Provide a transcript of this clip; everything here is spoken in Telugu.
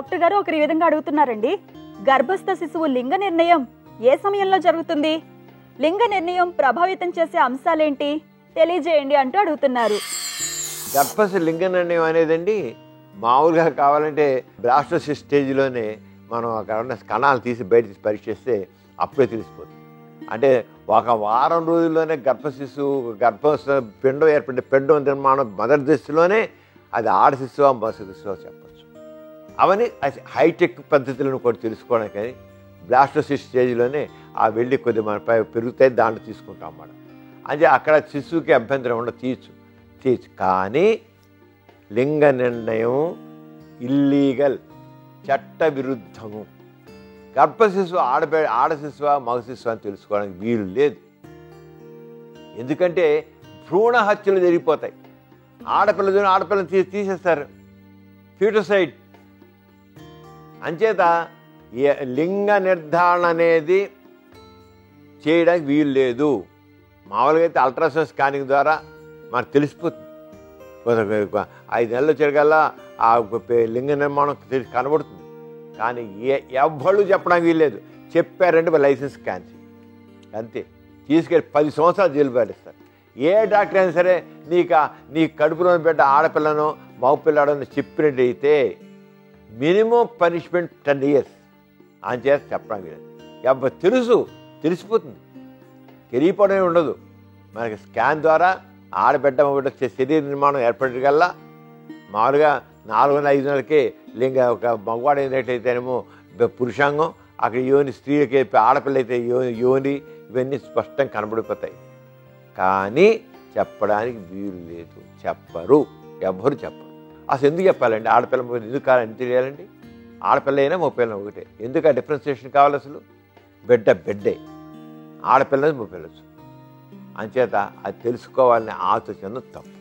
డాక్టర్ గారు ఒకరి విధంగా అడుగుతున్నారండి, గర్భస్థ శిశువు లింగ నిర్ణయం ఏ సమయంలో జరుగుతుంది? లింగ నిర్ణయం ప్రభావితం చేసే అంశాలేంటి తెలియజేయండి అంటూ అడుగుతున్నారు. గర్భస్థ లింగ నిర్ణయం అనేదండి మామూలుగా కావాలంటే బ్లాస్టోసిస్ స్టేజ్లోనే మనం అక్కడ ఉన్న కణాలు తీసి బయట తీసి పరీక్ష చేస్తే అప్పుడే తెలిసిపోతుంది. అంటే ఒక వారం రోజుల్లోనే గర్భస్థ పిండం ఏర్పడే పిండం నిర్మాణం మొదటి దశలోనే అది ఆడ శిశువా మగ శిశువా చెప్పచ్చు. అవన్నీ హైటెక్ పద్ధతులను కూడా తెలుసుకోవడానికి కానీ బ్లాస్టోసిస్ స్టేజ్లోనే ఆ వెళ్ళి కొద్ది మనపై పెరుగుతాయి, దాంట్లో తీసుకుంటాం అన్నమాట. అంటే అక్కడ శిశువుకి అభ్యంతరం ఉండదు, తీయచ్చు. కానీ లింగ నిర్ణయం ఇల్లీగల్, చట్ట విరుద్ధము. గర్భ శిశువు ఆడ శిశువా మగ శిశువు అని తెలుసుకోవడానికి వీలు లేదు. ఎందుకంటే భ్రూణ హత్యలు జరిగిపోతాయి. ఆడపిల్లని తీసేస్తారు, ఫ్యూటసైడ్. అంచేత లింగ నిర్ధారణ అనేది చేయడానికి వీలు లేదు. మామూలుగా అయితే అల్ట్రాసౌండ్ స్కానింగ్ ద్వారా మనకు తెలిసిపోతుంది. 5 నెలలు వచ్చేకల్లా ఆ లింగ నిర్మాణం కనబడుతుంది. కానీ ఎవ్వళ్ళు చెప్పడానికి వీల్లేదు. చెప్పారంటే లైసెన్స్ క్యాన్సిల్, అంతే. తీసుకెళ్ళి 10 సంవత్సరాలు జైలు పాటిస్తారు. ఏ డాక్టర్ అయినా సరే నీ కడుపులో బిడ్డ ఆడపిల్లను మగపిల్లాడని చెప్పినట్టయితే మినిమం పనిష్మెంట్ 10 years అని చేసి చెప్పడానికి వీలేదు. తెలిసిపోతుంది. తెలియపోవడమే ఉండదు. మనకి స్కాన్ ద్వారా ఆడబిడ్డ మగబిడ్డ శరీర నిర్మాణం ఏర్పడేకల్లా మామూలుగా 4-5 నెలలకే ఒక మగవాడు అయినట్టయితేనేమో పురుషాంగం, అక్కడ యోని, స్త్రీలకి ఆడపిల్ల అయితే యోని, ఇవన్నీ స్పష్టంగా కనబడిపోతాయి. కానీ చెప్పడానికి వీలు లేదు, ఎవ్వరు చెప్పరు. అసలు ఎందుకు చెప్పాలండి? ఆడపిల్ల ఎందుకు కావాలని తెలియాలండి? ఆడపిల్ల అయినా మగపిల్ల ఒకటే. ఎందుకు ఆ డిఫరెన్సియేషన్ కావాలి? అసలు బిడ్డే, ఆడపిల్ల మగపిల్లచ్చు. అంచేత అది తెలుసుకోవాలని ఆలోచన తప్పు.